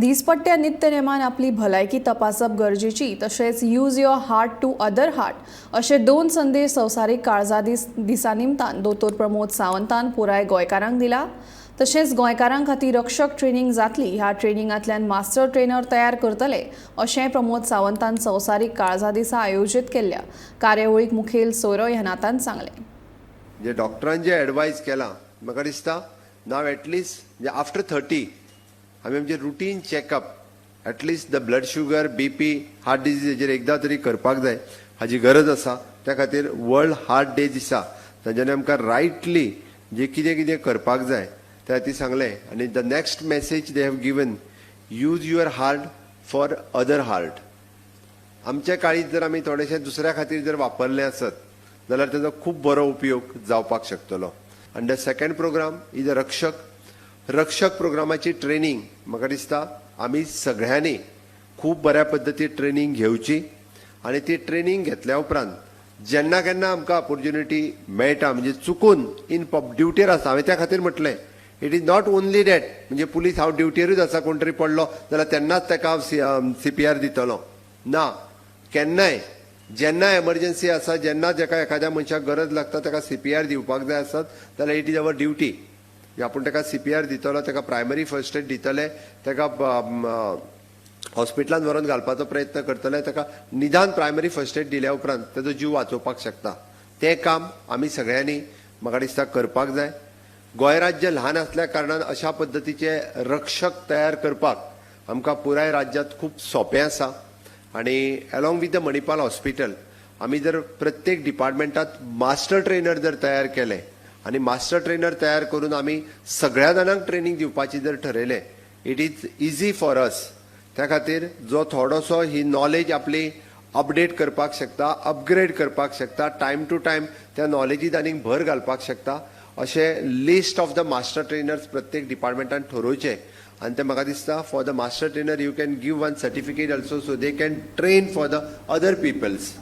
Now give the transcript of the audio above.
दिसपट्ट्या नित्यनेमान आपली भलायकी तपासप गरजेची तशेंच use your heart to other heart असे दोन संदेश संवसारीक काळजा दिसा निमतान दोतोर प्रमोद सावंतान पुराय गोंयकारांक दिला। तशेंच गोंयकारां खातीर रक्षक ट्रेनिंग जातली। ह्या ट्रेनिंगांतल्यान मास्टर ट्रेनर तयार करतले अशें प्रमोद सावंतान संवसारीक काळजा दिसा आयोजीत केल्ल्या कार्यावळीक मुखेल सोयरो ह्या नातान सांगलें। जे डॉक्टरान जे एडवायस केला म्हाका दिसता नाव एटलीस्ट आफ्टर 30 आमी आमचे routine checkup at least the blood sugar BP heart डिजीजेचेर एकदा तरी करपाक जाय हाची गरज आसा। त्या खातीर वर्ल्ड हार्ट डे दिसा तांच्यानी आमकां रायटली जे कितें कितें करपाक जाय त्या ती सांगलें। आनी the next message they have given use your heart for other heart. आमच्या काळींत जर आमी थोडेशें दुसऱ्या खातीर जर वापरलें आसत जाल्यार ताचो खूब बरो उपयोग जावपाक शकतलो। आनी the second program is a रक्षक प्रोग्रामाची ट्रेनिंग म्हाका दिसता आमी सगळ्यांनी खूब बऱ्या पद्दतीन ट्रेनिंग घेवची आनी ती ट्रेनिंग घेतल्या उपरांत जेन्ना केन्ना आमकां ऑपॉर्च्युनिटी मेळटा म्हणजे चुकून इन ड्युटीर आसा हांवें त्या खातीर म्हटलें it is not only that म्हणजे पुलीस हांव ड्युटीरूच आसा कोण तरी पडलो जाल्यार तेन्नाच ताका हांव CPR दितलो ना। केन्नाय जेन्ना एमर्जन्सी आसा जेन्ना जाका एखाद्या मनशाक गरज लागता ताका CPR दिवपाक जाय आसत जाल्यार इट इज अवर ड्युटी। आपूण ताका CPR दितलो ताका प्रायमरी फर्स्ट एड दितले ताका हॉस्पिटलांत व्हरून घालपाचो प्रयत्न करतले ताका निदान प्रायमरी फर्स्ट एड दिल्या उपरांत ताजो जीव वाचोवपाक शकता। तें काम आमी सगळ्यांनी म्हाका दिसता करपाक जाय। गोंय राज्य ल्हान आसल्या कारणान अशा पद्दतीचे रक्षक तयार करपाक आमकां पुराय राज्यांत खूब सोंपें आसा। आनी along with the Manipal hospital आमी जर प्रत्येक डिपार्टमेंटात मास्टर ट्रेनर जर तयार केले आनी मास्टर ट्रेनर तयार करून आमी सगळ्या जाणांक ट्रेनिंग दिवपाची जर ठरयलें it is easy for us. त्या खातीर जो थोडोसो ही नॉलेज आपली अपडेट करपाक शकता अपग्रेड करपाक शकता टायम टू टायम त्या नॉलेजीत आनीक भर घालपाक शकता अशें list of the master trainers प्रत्येक डिपार्टमेंटान ठरोवचें। आनी ते म्हाका दिसता for the master trainer you can give one certificate also so they can train for the other people's.